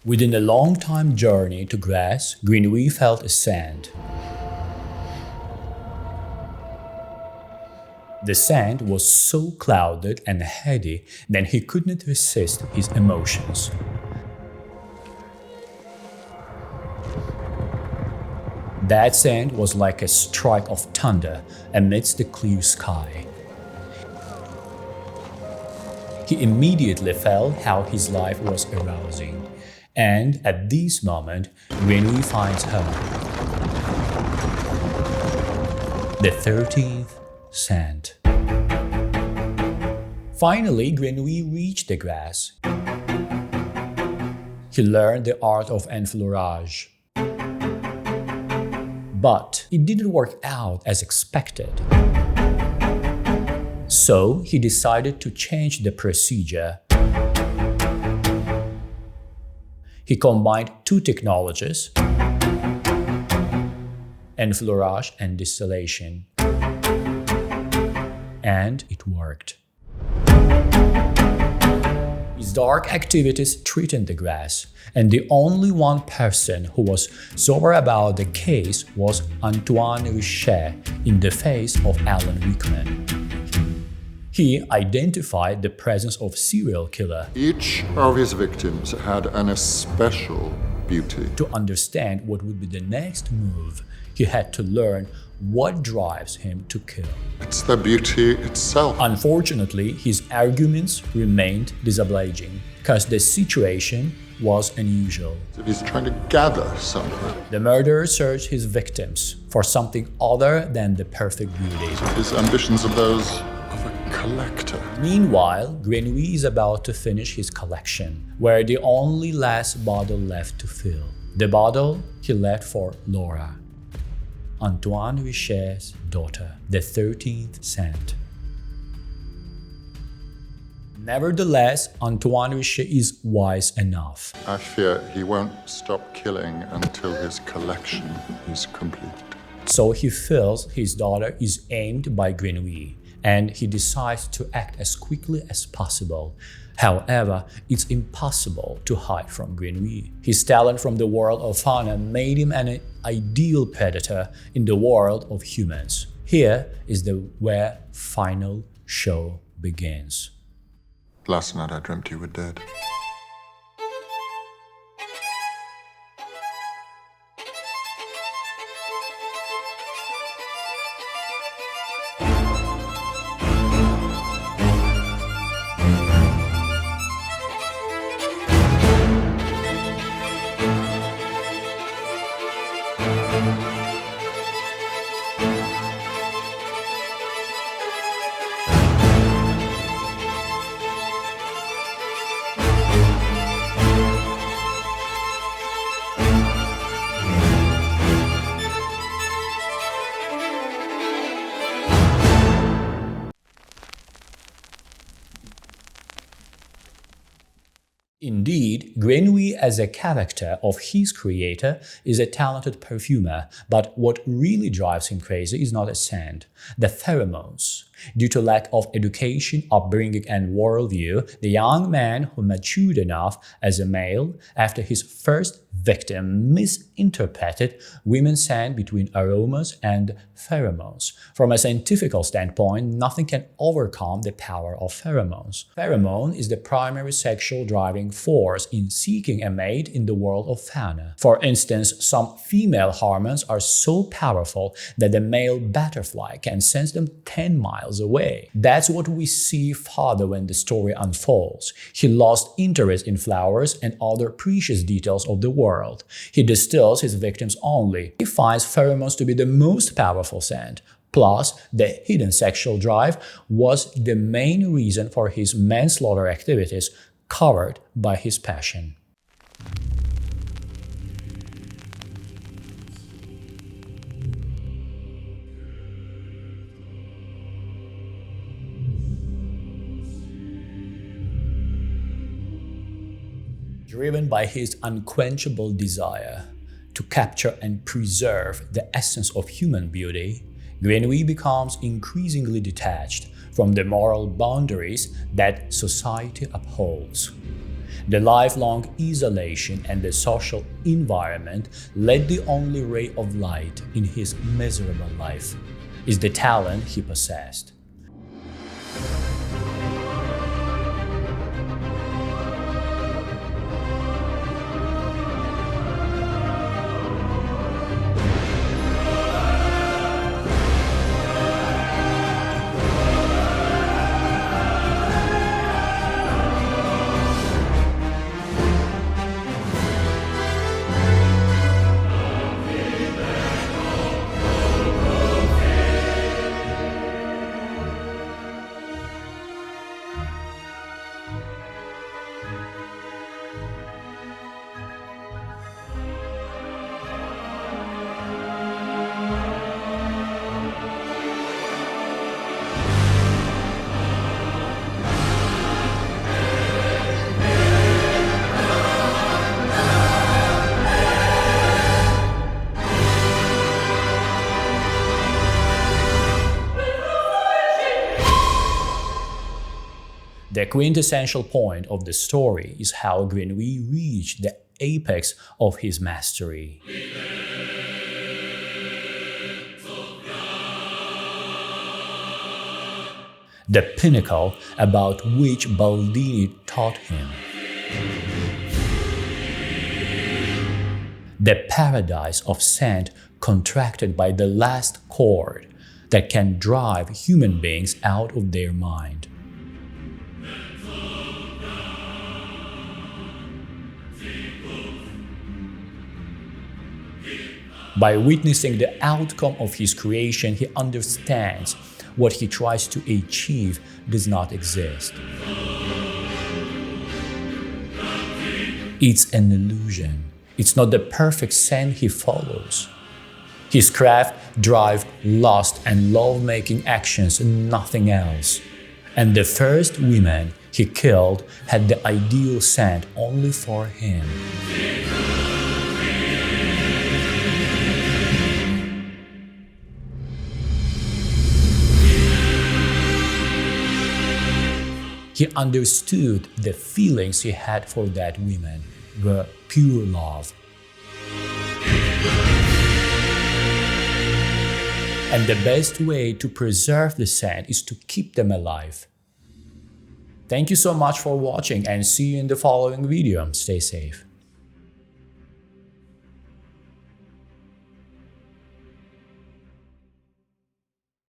Within a long-time journey to grass, Grenouille felt a scent. The scent was so clouded and heady that he could not resist his emotions. That scent was like a strike of thunder amidst the clear sky. He immediately felt how his life was arousing, and at this moment, Grenouille finds her. The 13th scent. Finally, Grenouille reached the grass. He learned the art of enfleurage. But it didn't work out as expected. So he decided to change the procedure. He combined two technologies, enfleurage and distillation. And it worked. His dark activities threatened the grass, and the only one person who was sober about the case was Antoine Richet in the face of Alan Rickman. He identified the presence of serial killer. Each of his victims had an especial beauty. To understand what would be the next move, he had to learn what drives him to kill. It's the beauty itself. Unfortunately, his arguments remained disobliging, because the situation was unusual. He's trying to gather something. The murderer searched his victims for something other than the perfect beauty. His ambitions are those of a collector. Meanwhile, Grenouille is about to finish his collection, where the only last bottle left to fill. The bottle he left for Laura, Antoine Richet's daughter, the 13th scent. Nevertheless, Antoine Richet is wise enough. I fear he won't stop killing until his collection is complete. So he feels his daughter is aimed by Grenouille, and he decides to act as quickly as possible. However, it's impossible to hide from Grenouille. His talent from the world of fauna made him an ideal predator in the world of humans. Here is where final show begins. Last night I dreamt you were dead. Indeed, Grenouille as a character of his creator is a talented perfumer, but what really drives him crazy is not a scent, the pheromones. Due to lack of education, upbringing, and worldview, the young man who matured enough as a male after his first victim misinterpreted women's scent between aromas and pheromones. From a scientific standpoint, nothing can overcome the power of pheromones. Pheromone is the primary sexual driving force in seeking a mate in the world of fauna. For instance, some female hormones are so powerful that the male butterfly can sense them 10 miles away. That's what we see further when the story unfolds. He lost interest in flowers and other precious details of the world. He distills his victims only. He finds pheromones to be the most powerful scent. Plus, the hidden sexual drive was the main reason for his manslaughter activities, covered by his passion. Driven by his unquenchable desire to capture and preserve the essence of human beauty, Grenouille becomes increasingly detached from the moral boundaries that society upholds. The lifelong isolation and the social environment led the only ray of light in his miserable life is the talent he possessed. The quintessential point of the story is how Grenouille reached the apex of his mastery. The pinnacle about which Baldini taught him. The paradise of scent contracted by the last chord that can drive human beings out of their mind. By witnessing the outcome of his creation, he understands what he tries to achieve does not exist. It's an illusion. It's not the perfect scent he follows. His craft drives lust and love-making actions and nothing else. And the first women he killed had the ideal scent only for him. He understood the feelings he had for that woman were pure love. And the best way to preserve the scent is to keep them alive. Thank you so much for watching and see you in the following video. Stay safe.